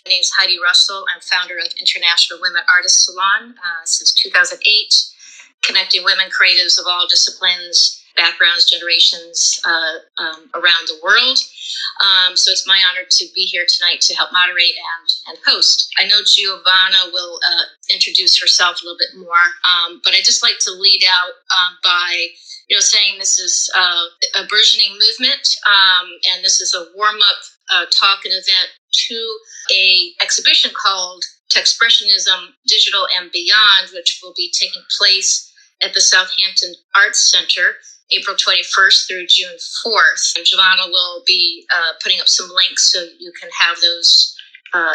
My name is Heidi Russell. I'm founder of International Women Artists Salon since 2008, connecting women creatives of all disciplines, backgrounds, generations around the world. So it's my honor to be here tonight to help moderate and host. I know Giovanna will introduce herself a little bit more, but I'd just like to lead out by saying this is a burgeoning movement, and this is a warm-up talk and event to a exhibition called Techspressionism, Digital and Beyond, which will be taking place at the Southampton Arts Center, April 21st through June 4th. And Giovanna will be putting up some links so you can have those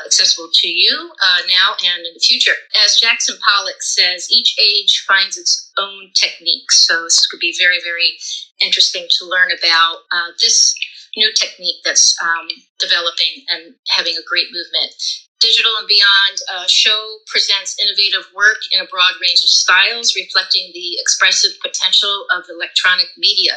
accessible to you now and in the future. As Jackson Pollock says, each age finds its own technique. So this could be very, very interesting to learn about this new technique that's developing and having a great movement. Digital and Beyond show presents innovative work in a broad range of styles, reflecting the expressive potential of electronic media.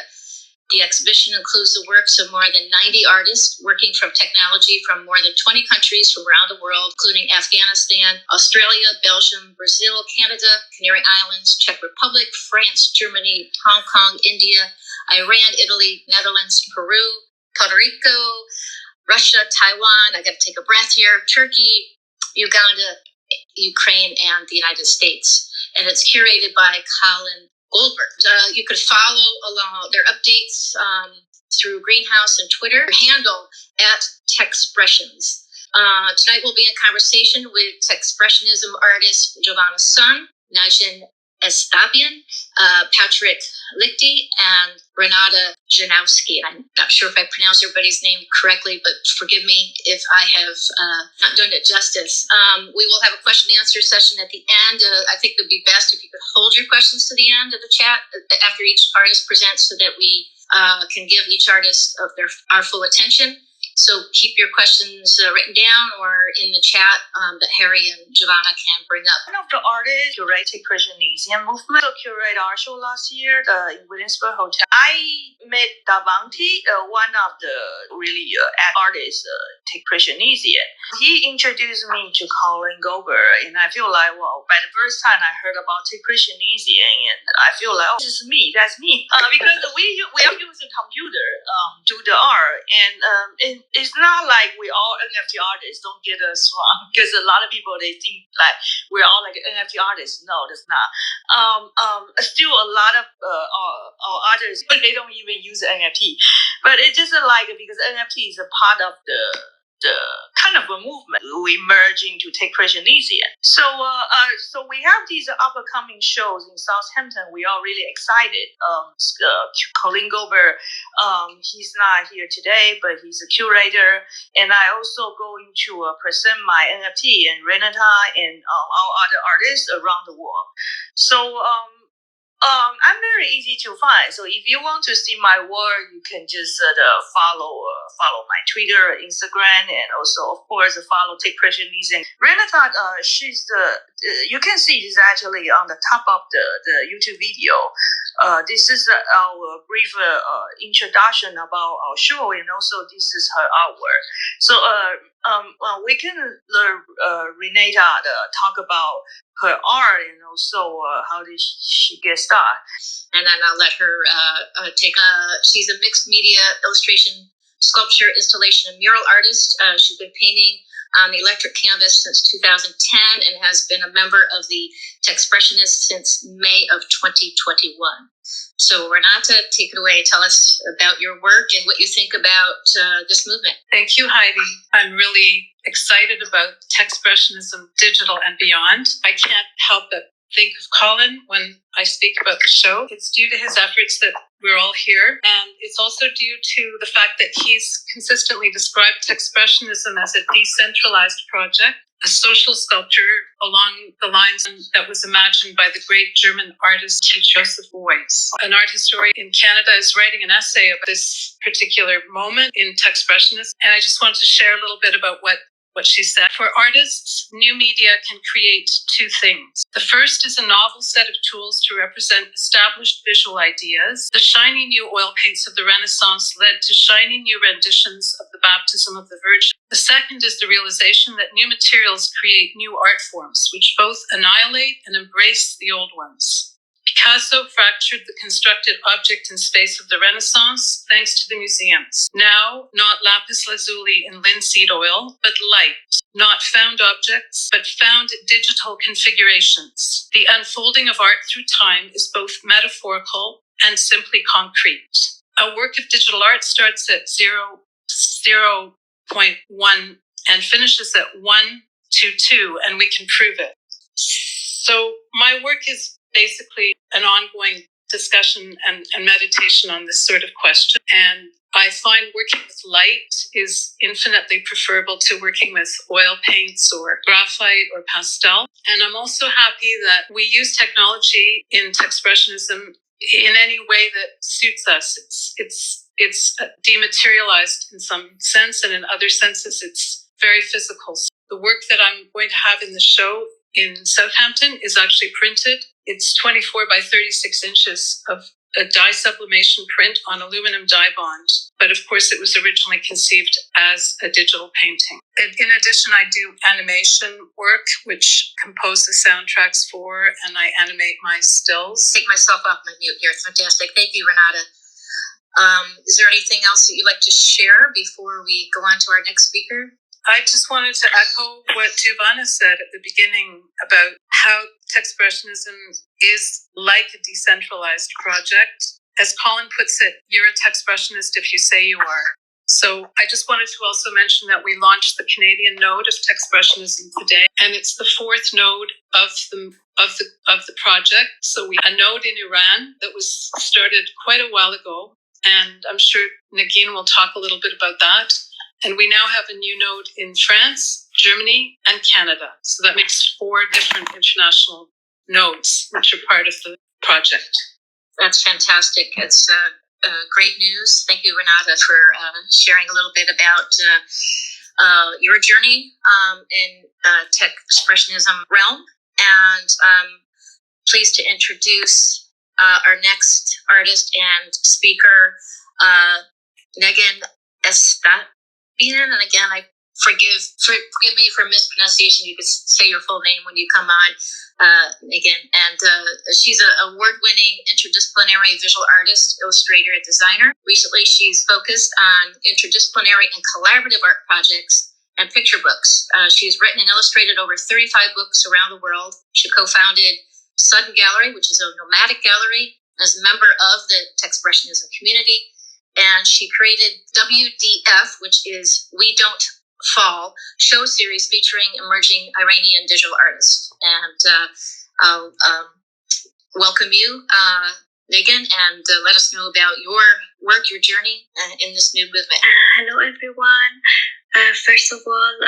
The exhibition includes the works of more than 90 artists working from technology from more than 20 countries from around the world, including Afghanistan, Australia, Belgium, Brazil, Canada, Canary Islands, Czech Republic, France, Germany, Hong Kong, India, Iran, Italy, Netherlands, Peru, Puerto Rico, Russia, Taiwan, I got to take a breath here, Turkey, Uganda, Ukraine, and the United States. And it's curated by Colin Goldberg. You could follow along their updates through Greenhouse and Twitter. Handle at Techspressions. Tonight we'll be in conversation with Techspressionism artist Giovanna Sun, Najin Estabian, Patrick Lichty, and Renata Janowski. I'm not sure if I pronounced everybody's name correctly, but forgive me if I have not done it justice. We will have a question and answer session at the end. I think it would be best if you could hold your questions to the end of the chat after each artist presents so that we can give each artist of our full attention. So keep your questions written down or in the chat that Harry and Giovanna can bring up. One of the artists curated Expressionism movement, so curated our show last year in Williamsburg Hotel. I met Davanti, one of the really artists, Expressionism. He introduced me to Colin Goldberg, and I feel like, well, by the first time I heard about Expressionism, and I feel like, oh, this is me, that's me. Because we are using computer to do the art, and it's not like we all NFT artists, don't get us wrong, because a lot of people, they think like we're all like NFT artists. No, that's not. Still a lot of our artists, they don't even use NFT. But it's just like, because NFT is a part of the kind of a movement we merge into Techspressionism. So we have these upcoming shows in Southampton. We are really excited. Colin Goldberg, he's not here today, but he's a curator, and I also going to present my NFT and Renata and our other artists around the world. So I'm very easy to find. So if you want to see my work, you can just follow my Twitter, Instagram, and also, of course, follow Techspressionism. Renata, she's you can see she's actually on the top of the YouTube video. This is our brief introduction about our show, and also this is her artwork. So we can learn Renata talk about her art, and also how did she get started. And then I'll let her she's a mixed media illustration, sculpture, installation, and mural artist. She's been painting on the electric canvas since 2010 and has been a member of the Techspressionists since May of 2021. So Renata, take it away. Tell us about your work and what you think about this movement. Thank you, Heidi. I'm really excited about Techspressionism, Digital and Beyond. I can't help but think of Colin when I speak about the show. It's due to his efforts that we're all here, and it's also due to the fact that he's consistently described Techspressionism as a decentralized project, a social sculpture along the lines that was imagined by the great German artist Joseph Beuys. An art historian in Canada is writing an essay about this particular moment in Techspressionism, and I just wanted to share a little bit about what what she said. For artists, new media can create two things. The first is a novel set of tools to represent established visual ideas. The shiny new oil paints of the Renaissance led to shiny new renditions of the baptism of the Virgin. The second is the realization that new materials create new art forms, which both annihilate and embrace the old ones. Picasso fractured the constructed object and space of the Renaissance thanks to the museums. Now, not lapis lazuli in linseed oil, but light. Not found objects, but found digital configurations. The unfolding of art through time is both metaphorical and simply concrete. A work of digital art starts at 0.1 and finishes at 122, and we can prove it. So my work is basically an ongoing discussion and meditation on this sort of question. And I find working with light is infinitely preferable to working with oil paints or graphite or pastel. And I'm also happy that we use technology in Techspressionism in any way that suits us. It's dematerialized in some sense, and in other senses, it's very physical. So the work that I'm going to have in the show in Southampton is actually printed. It's 24 by 36 inches of a dye sublimation print on aluminum dye bond. But of course, it was originally conceived as a digital painting. In addition, I do animation work, which compose the soundtracks for, and I animate my stills. Take myself off my mute here. Fantastic. Thank you, Renata. Is there anything else that you'd like to share before we go on to our next speaker? I just wanted to echo what Giovanna said at the beginning about how Techspressionism is like a decentralized project. As Colin puts it, you're a Techspressionist if you say you are. So I just wanted to also mention that we launched the Canadian node of Techspressionism today, and it's the fourth node of the project. So we a node in Iran that was started quite a while ago, and I'm sure Nagin will talk a little bit about that. And we now have a new node in France, Germany, and Canada. So that makes 4 different international nodes, which are part of the project. That's fantastic. It's great news. Thank you, Renata, for sharing a little bit about your journey in Techspressionism realm. And pleased to introduce our next artist and speaker, Negan Estat. And again, I forgive me for mispronunciation. You could say your full name when you come on, again. And she's an award-winning interdisciplinary visual artist, illustrator, and designer. Recently, she's focused on interdisciplinary and collaborative art projects and picture books. She's written and illustrated over 35 books around the world. She co-founded Sudden Gallery, which is a nomadic gallery, as a member of the Techspressionism community. And she created WDF, which is We Don't Fall, show series featuring emerging Iranian digital artists. And I'll welcome you, Megan, and let us know about your work, your journey in this new movement. Hello, everyone. First of all,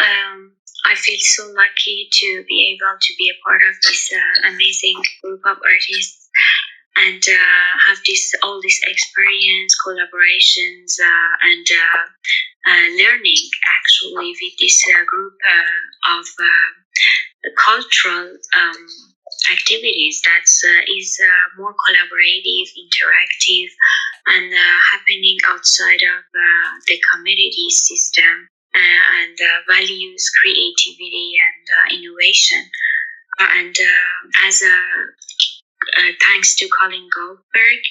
I feel so lucky to be able to be a part of this amazing group of artists. And have all this experience, collaborations, and learning actually with this group of cultural activities that is more collaborative, interactive, and happening outside of the community system and values creativity and innovation. And as a thanks to Colin Goldberg,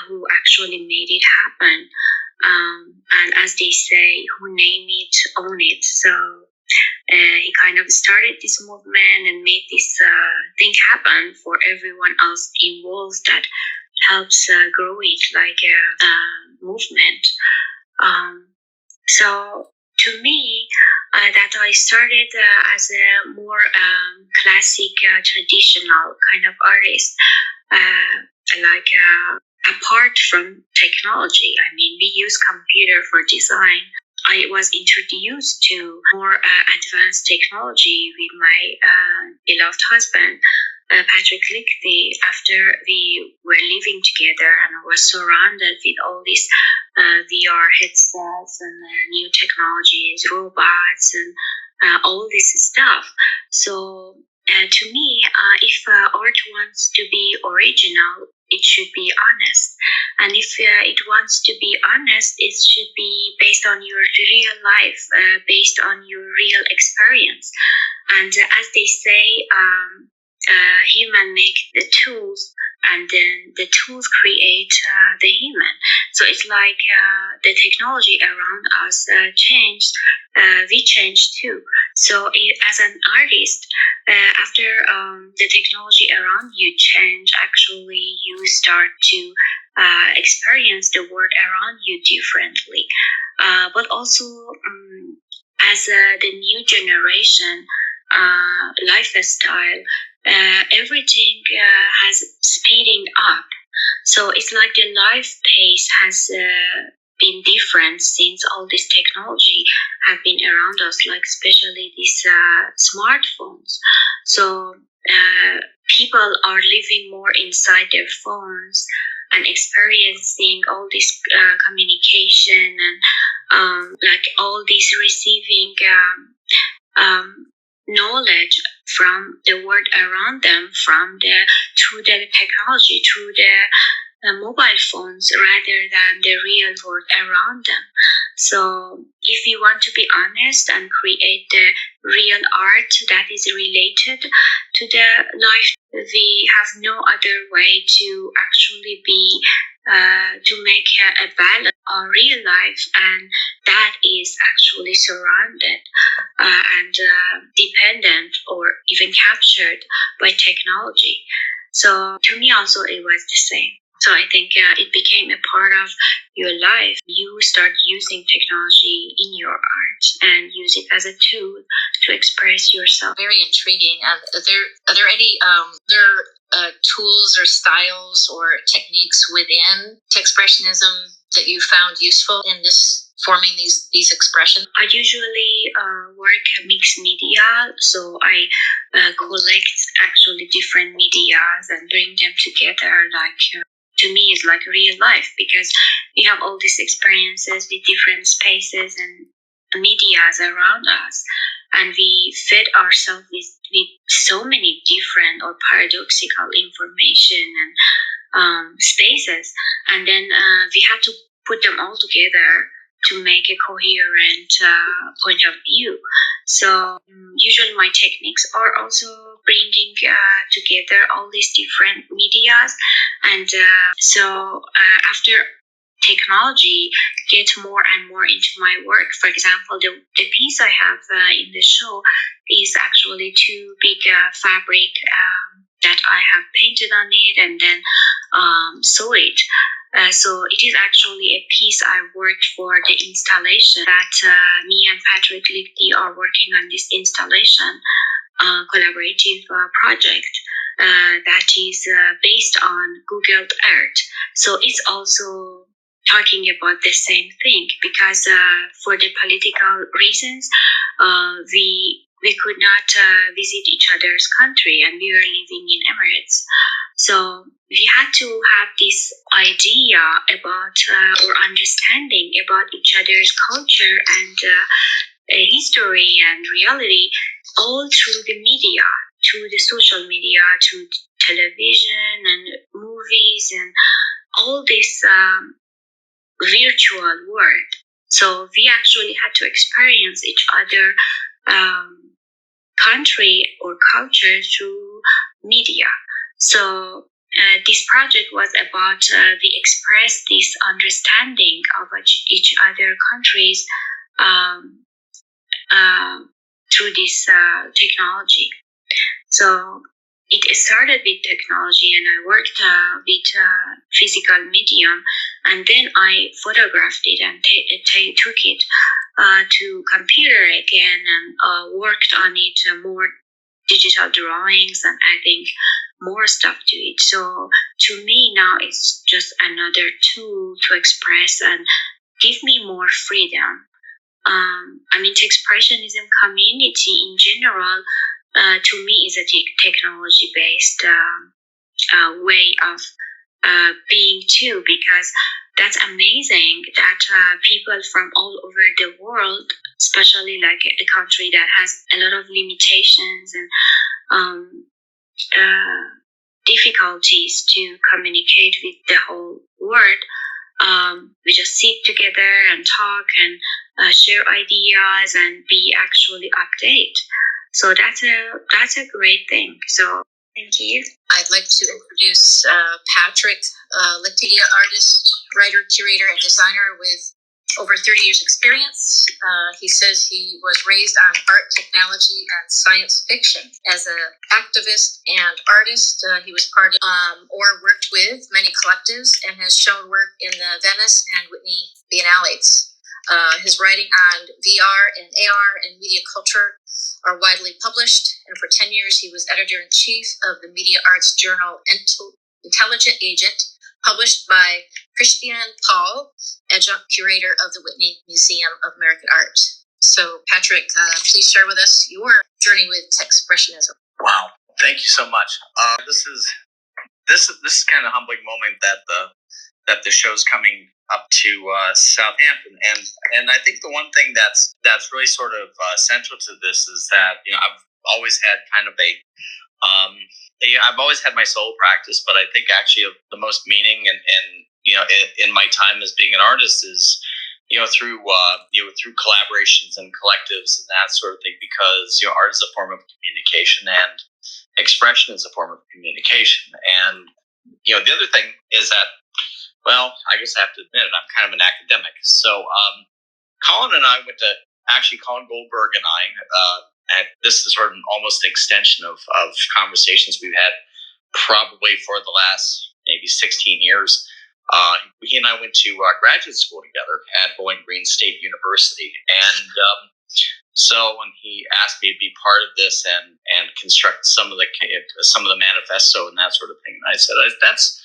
who actually made it happen. And as they say, who name it, own it. So he kind of started this movement and made this thing happen for everyone else involved that helps grow it like a movement. So to me, that I started as a more classic, traditional kind of artist, apart from technology. I mean, we use computer for design. I was introduced to more advanced technology with my beloved husband, Patrick Lichty, after we were living together, and I was surrounded with all these VR headsets and new technologies, robots, and all this stuff. So to me, if art wants to be original, it should be honest. And if it wants to be honest, it should be based on your real life, based on your real experience. And as they say, human make the tools, and then the tools create the human. So it's like the technology around us changed, we changed too. So as an artist, after the technology around you change, actually you start to experience the world around you differently. But also as the new generation lifestyle, everything has speeding up. So it's like the life pace has been different since all this technology have been around us, like especially these smartphones. So people are living more inside their phones and experiencing all this communication and like all this receiving knowledge from the world around them through the technology, through the mobile phones, rather than the real world around them. So if you want to be honest and create the real art that is related to the life, we have no other way to actually be to make a balance on real life, and that is actually surrounded and dependent or even captured by technology. So to me also it was the same. So I think it became a part of your life. You start using technology in your art and use it as a tool to express yourself. Very intriguing. Are there any tools or styles or techniques within Techspressionism that you found useful in this forming these expressions? I usually work mixed media, so I collect actually different medias and bring them together. Like to me, it's like real life, because we have all these experiences with different spaces and medias around us, and we fed ourselves with so many different or paradoxical information and spaces, and then we have to put them all together to make a coherent point of view. So usually my techniques are also bringing together all these different medias, and so after technology gets more and more into my work. For example, the piece I have in the show is actually two big fabric that I have painted on it and then sew it. So it is actually a piece I worked for the installation that me and Patrick Lichty are working on this installation collaborative project that is based on Google Earth. So it's also talking about the same thing, because for the political reasons, we could not visit each other's country, and we were living in Emirates. So we had to have this idea about or understanding about each other's culture and history and reality, all through the media, through the social media, through television and movies and all this virtual world. So we actually had to experience each other country or culture through media. So this project was about we expressed this understanding of each other countries through this technology. So it started with technology, and I worked with physical medium, and then I photographed it and took it to computer again and worked on it, more digital drawings and adding more stuff to it. So to me now it's just another tool to express and give me more freedom. I mean, Expressionism community in general, to me, is a technology-based way of being too, because that's amazing that people from all over the world, especially like a country that has a lot of limitations and difficulties to communicate with the whole world, we just sit together and talk and share ideas and be actually update. So that's a great thing. So thank you. I'd like to introduce Patrick, Latidia artist, writer, curator, and designer with over 30 years experience. He says he was raised on art, technology, and science fiction. As an activist and artist, he was part of or worked with many collectives and has shown work in the Venice and Whitney Biennales. His writing on VR and AR and media culture are widely published, and for 10 years he was editor-in-chief of the media arts journal Intelligent Agent, published by Christian Paul, adjunct curator of the Whitney Museum of American Art. So, Patrick, please share with us your journey with Techspressionism. Wow, thank you so much. This is kind of a humbling moment that the show's coming up to Southampton, and I think the one thing that's really sort of central to this is that I've always had kind of I've always had my solo practice, but I think actually the most meaning and in my time as being an artist is through collaborations and collectives and that sort of thing, because art is a form of communication and expression is a form of communication. And the other thing is that, well, I guess I have to admit it, I'm kind of an academic. So Colin and I went to, actually Colin Goldberg and I, and this is sort of almost an extension of conversations we've had probably for the last maybe 16 years. He and I went to graduate school together at Bowling Green State University. And so when he asked me to be part of this and construct some of the manifesto and that sort of thing, I said, that's,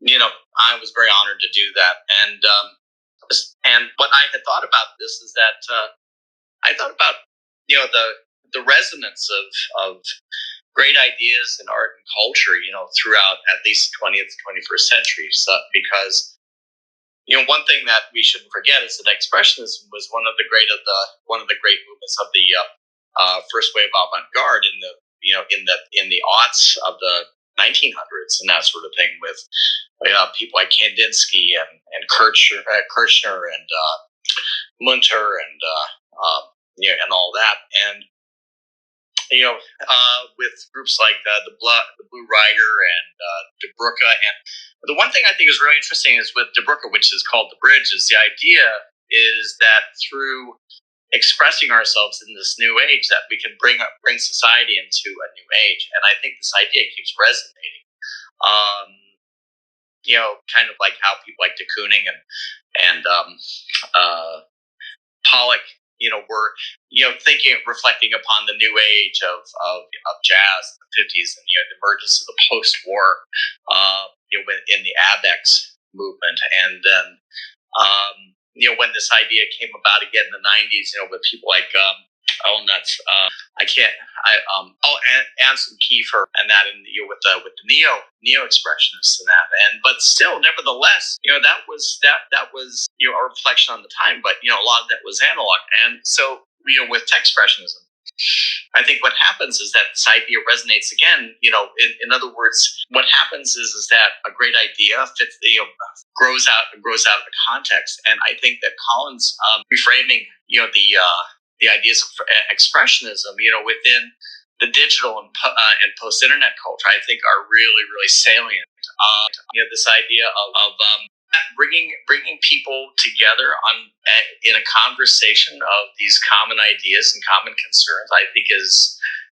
I was very honored to do that. And what I had thought about this is that I thought about, the resonance of great ideas in art and culture, throughout at least 20th, 21st century. So, because, one thing that we shouldn't forget is that Expressionism was one of the great movements of the first wave avant-garde in the aughts of the 1900s and that sort of thing, with people like Kandinsky and Kirchner and Munter and all that, and with groups like the Blue Rider and De Broeke. And the one thing I think is really interesting is with De Broeke, which is called The Bridge, is the idea is that through expressing ourselves in this new age, that we can bring society into a new age. And I think this idea keeps resonating. Kind of like how people like de Kooning and Pollock, were reflecting upon the new age of jazz in the 50s and the emergence of the post-war, in the ABEX movement, and then when this idea came about again in the 90s, with people like Anson Kiefer and that, and with the neo expressionists and that, but still, nevertheless, that was a reflection on the time, but a lot of that was analog. And so with Techspressionism, I think what happens is that this idea resonates again. In other words, what happens is that a great idea fits, grows out of the context. And I think that Colin's reframing, the ideas of expressionism, within the digital and post-internet culture, I think are really, really salient. This idea of bringing people together in a conversation of these common ideas and common concerns, I think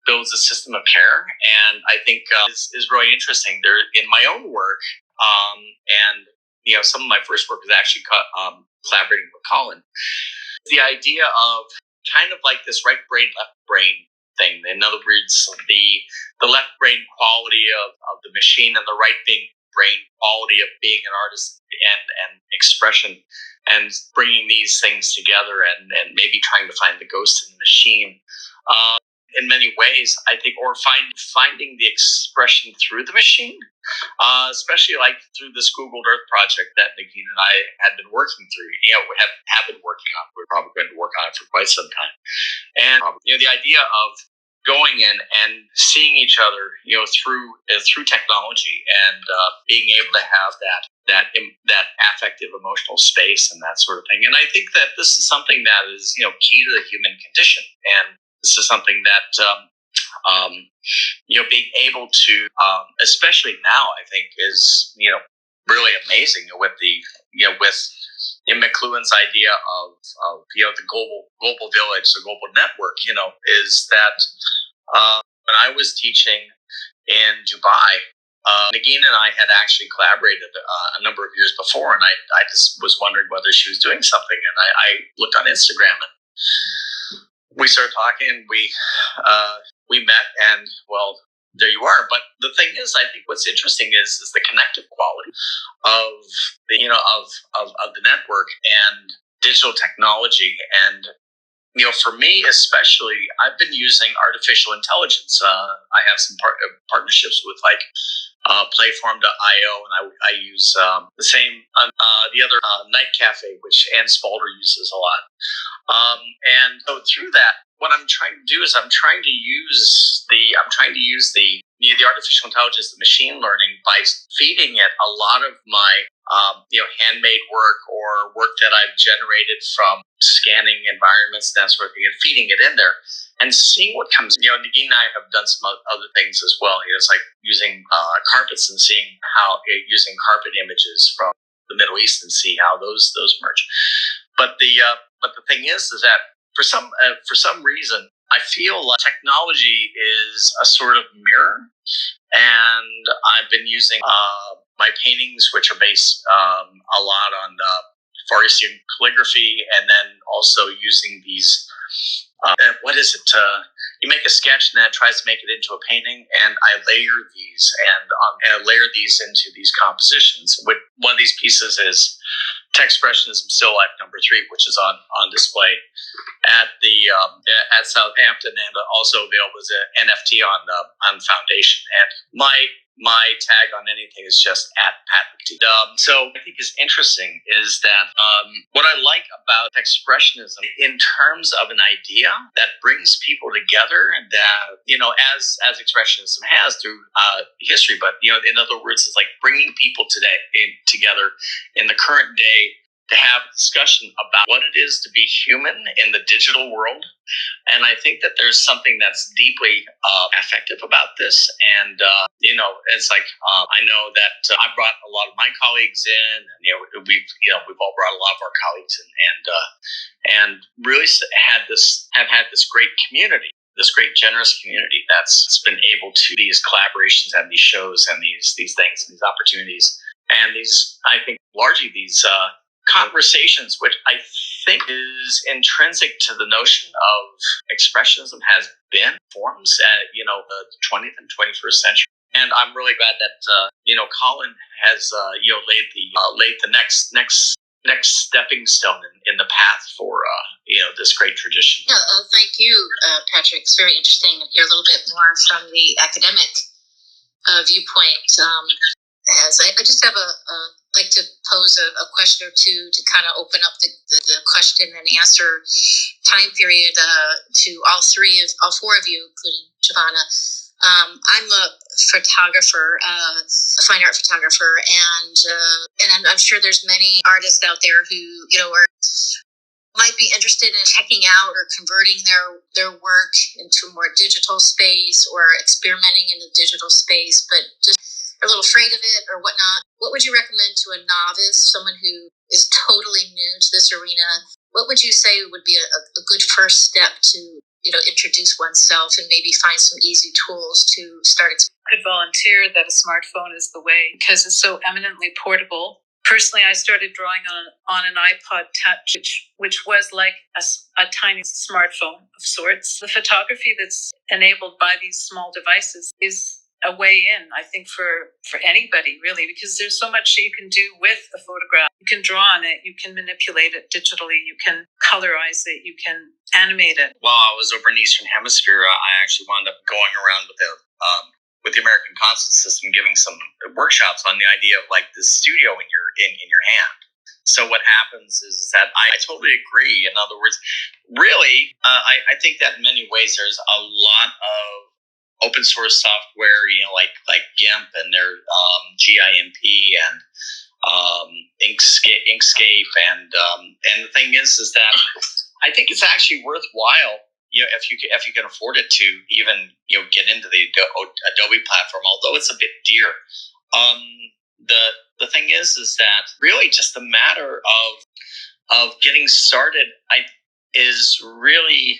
builds a system of care, and I think is really interesting. There, in my own work, and some of my first work was actually collaborating with Colin. The idea of kind of like this right brain, left brain thing. In other words, the left brain quality of the machine and the right brain quality of being an artist and expression, and bringing these things together and maybe trying to find the ghost in the machine. In many ways, I think, or finding the expression through the machine. especially like through this Googled Earth project that Nagin and I had been working through. We have been working on. We're probably going to work on it for quite some time. And the idea of going in and seeing each other, through technology, and being able to have that affective, emotional space and that sort of thing. And I think that this is something that is key to the human condition, and this is something that being able to, especially now, I think is really amazing with McLuhan's idea of the global village, the global network. Is that when I was teaching in Dubai, Nagin and I had actually collaborated a number of years before, and I just was wondering whether she was doing something, and I looked on Instagram, and we started talking, and we met, and well, there you are. But the thing is, I think what's interesting is the connective quality of the network and digital technology. And for me especially, I've been using artificial intelligence. I have some partnerships with Playform.io, and I use the same the other Night Cafe, which Ann Spalter uses a lot. And so through that, what I'm trying to do is I'm trying to use the artificial intelligence, the machine learning, by feeding it a lot of my handmade work or work that I've generated from scanning environments, that sort of thing, and feeding it in there and seeing what comes. Nagin and I have done some other things as well. It's like using carpets and seeing how using carpet images from the Middle East and see how those merge. But the thing is that for some reason, I feel like technology is a sort of mirror, and I've been using my paintings, which are based a lot on Far Eastern calligraphy, and then also using these. What is it? You make a sketch and then it tries to make it into a painting, and I layer these and layer these into these compositions. One of these pieces is Techspressionism Still Life #3, which is on display at at Southampton, and also available as an NFT on Foundation. And my tag on anything is just @PatMcT. So I think is interesting is that what I like about Expressionism in terms of an idea that brings people together, and that as Expressionism has through history, but in other words, it's like bringing people together in the current day to have a discussion about what it is to be human in the digital world. And I think that there's something that's deeply affective about this. And, it's like, I know that I brought a lot of my colleagues in, and, we've all brought a lot of our colleagues in, and really have had this great community, this great generous community that's been able to these collaborations and these shows and these things and these opportunities. And I think largely these, conversations, which I think is intrinsic to the notion of Expressionism, has been forms at the 20th and 21st century. And I'm really glad that Colin has laid the next stepping stone in the path for this great tradition. Yeah, thank you, Patrick. It's very interesting to hear a little bit more from the academic viewpoint. As I just have like to pose a question or two to kind of open up the question and answer time period to all four of you, including Giovanna. I'm a photographer, a fine art photographer, and I'm sure there's many artists out there who might be interested in checking out or converting their work into a more digital space or experimenting in the digital space, but just a little afraid of it or whatnot. What would you recommend to a novice, someone who is totally new to this arena? What would you say would be a good first step to introduce oneself and maybe find some easy tools to start? Could volunteer that a smartphone is the way because it's so eminently portable. Personally, I started drawing on an iPod Touch, which was like a tiny smartphone of sorts. The photography that's enabled by these small devices is a way in, I think, for anybody, really, because there's so much that you can do with a photograph. You can draw on it, you can manipulate it digitally, you can colorize it, you can animate it. While I was over in the Eastern Hemisphere, I actually wound up going around with with the American Constant System, giving some workshops on the idea of like this studio in your hand. So what happens is that I totally agree. In other words, really, I think that in many ways there's a lot of open source software, like GIMP and their GIMP and Inkscape, and the thing is that I think it's actually worthwhile, if you can afford it, to even get into the Adobe platform, although it's a bit dear. The thing is that really just the matter of getting started is really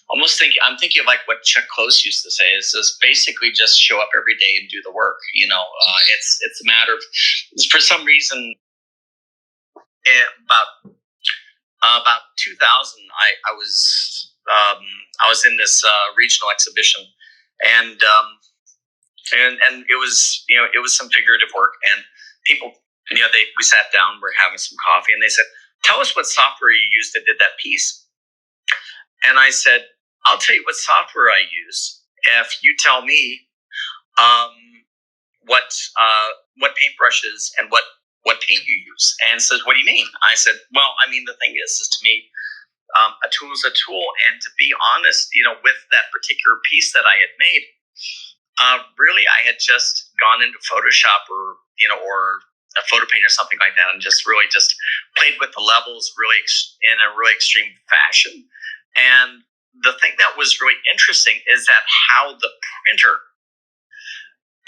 almost I'm thinking of like what Chuck Close used to say, is just basically just show up every day and do the work. It's a matter of, for some reason, about 2000, I was in this regional exhibition, and it was it was some figurative work, and people we sat down, we're having some coffee, and they said, "Tell us what software you used that did that piece." And I said, "I'll tell you what software I use if you tell me what paintbrushes and what paint you use." And says, "What do you mean?" I said, "Well, I mean, the thing is to me, a tool is a tool, and to be honest, with that particular piece that I had made, really, I had just gone into Photoshop or a photo paint or something like that, and just played with the levels in a really extreme fashion. And the thing that was really interesting is that how the printer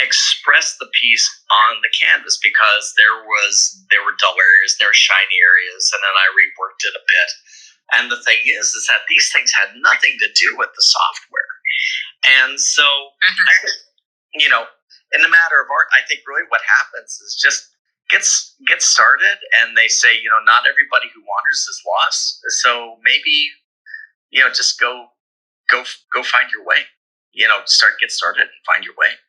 expressed the piece on the canvas, because there were dull areas, there were shiny areas, and then I reworked it a bit. And the thing is that these things had nothing to do with the software. And so, I think, in the matter of art, I think really what happens is just get started, and they say, not everybody who wanders is lost. So maybe, just go find your way. Get started and find your way.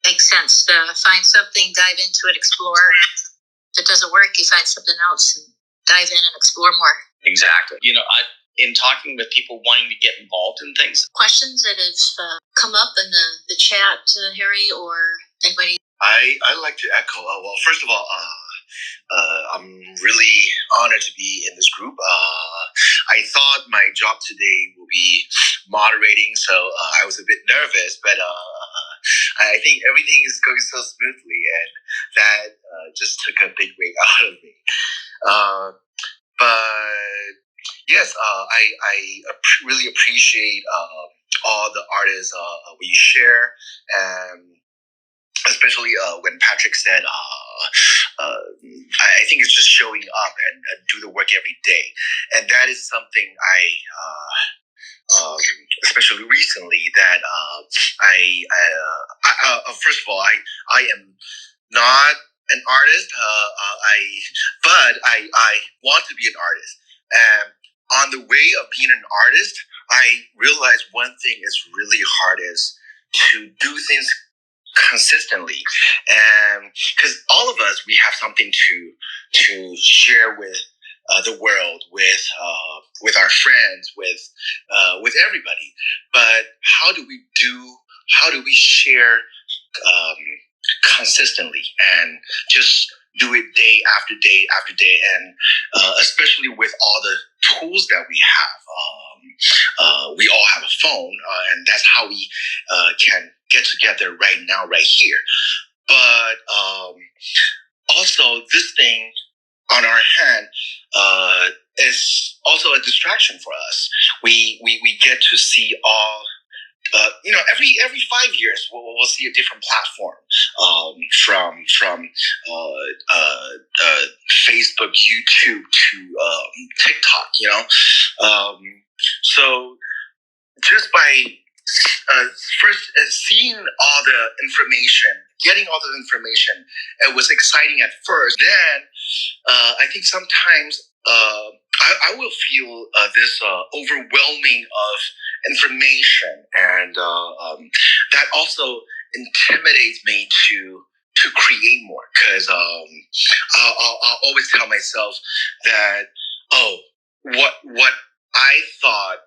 Makes sense. Find something, dive into it, explore. If it doesn't work, you find something else and dive in and explore more. Exactly. In talking with people wanting to get involved in things. Questions that have come up in the chat, Harry, or anybody? I'd like to echo. Well, first of all, I'm really honored to be in this group. I thought my job today will be moderating, so I was a bit nervous, but I think everything is going so smoothly, and that just took a big weight out of me. But yes, I really appreciate all the artists we share, and especially when Patrick said, I think it's just showing up and do the work every day. And that is something especially recently, that first of all, I am not an artist, but I want to be an artist. And on the way of being an artist, I realized one thing is really hard is to do things consistently, and because all of us, we have something to share with the world, with our friends, with everybody. But how do we share consistently and just do it day after day after day, and especially with all the tools that we have. We all have a phone, and that's how we can get together right now, right here. But also, this thing on our hand is also a distraction for us. We get to see all. Every 5 years we'll see a different platform, from Facebook, YouTube to TikTok. So just by first seeing all the information, getting all the information, it was exciting at first. Then I think sometimes I will feel this overwhelming of information, and that also intimidates me to create more, because I'll always tell myself that what I thought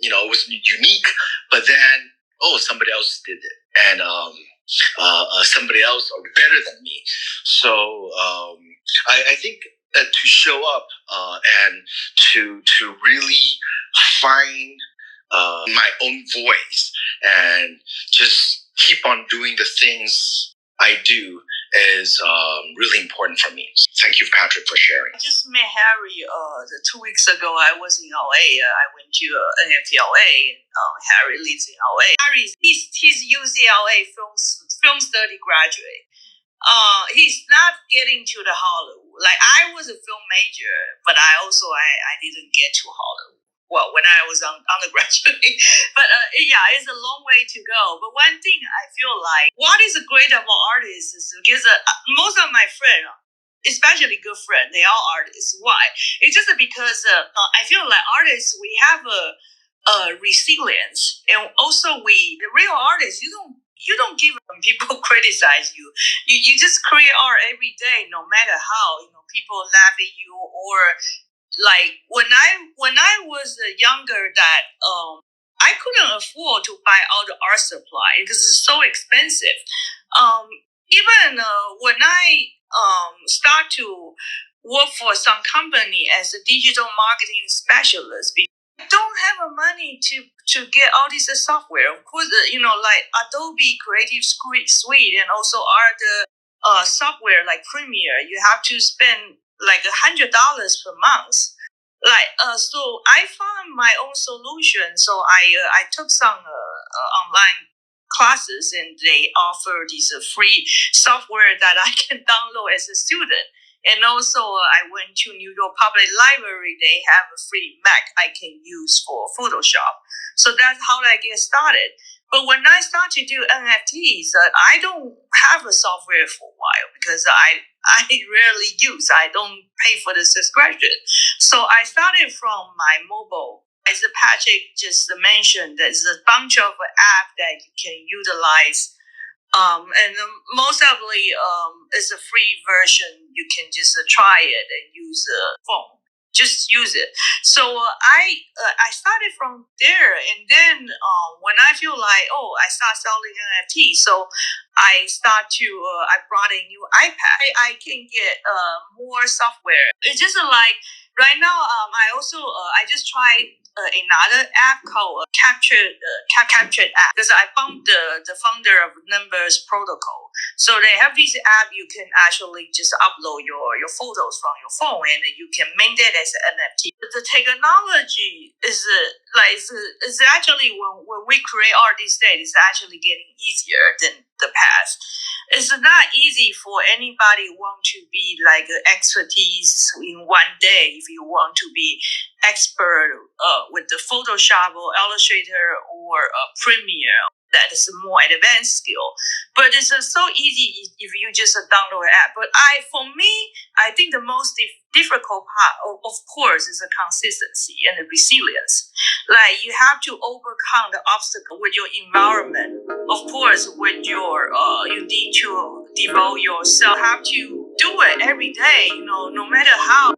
was unique, but then oh, somebody else did it, and somebody else are better than me. So I think to show up and to really find my own voice and just keep on doing the things I do is really important for me. Thank you, Patrick, for sharing. I just met Harry 2 weeks ago. I was in LA. I went to NFT LA. Harry lives in LA. Harry, he's UCLA film study graduate. He's not getting to the Hollywood. Like, I was a film major, but I didn't get to Hollywood. Well, when I was undergraduate. But yeah, it's a long way to go. But one thing I feel like, what is great about artists is because most of my friends, especially good friends, they are artists. Why? It's just because I feel like artists, we have a resilience, and also the real artists, you don't give when people criticize you. You just create art every day, no matter how people laugh at you, or like when I was younger, that I couldn't afford to buy all the art supply because it's so expensive. Even when I start to work for some company as a digital marketing specialist, I don't have money to get all this software. Of course, like Adobe Creative Suite and also other software like Premiere, you have to spend like $100 per month. So I found my own solution. So I took some online classes, and they offer this free software that I can download as a student. And also, I went to New York Public Library. They have a free Mac I can use for Photoshop. So that's how I get started. But when I start to do NFTs, I don't have a software for a while because I rarely use. I don't pay for the subscription. So I started from my mobile. As Patrick just mentioned, there's a bunch of apps that you can utilize. And most probably it's a free version. You can just try it and use a phone. Just use it. So I started from there, and then when I feel like, I start selling NFT, so I brought a new iPad. I can get more software. It's just like right now. I just tried another app called Captured app, because I found the founder of Numbers Protocol. So they have this app. You can actually just upload your photos from your phone, and you can mint it as an NFT. The technology is actually, when we create art these days, it's actually getting easier than the past. It's not easy for anybody who want to be like expertise in one day. If you want to be expert with the Photoshop or Illustrator or Premiere, that is a more advanced skill. But it's so easy if you just download an app. But for me, I think the most difficult part, of course, is the consistency and the resilience. Like, you have to overcome the obstacle with your environment. Of course, with your you need to devote yourself. You have to do it every day. No matter how.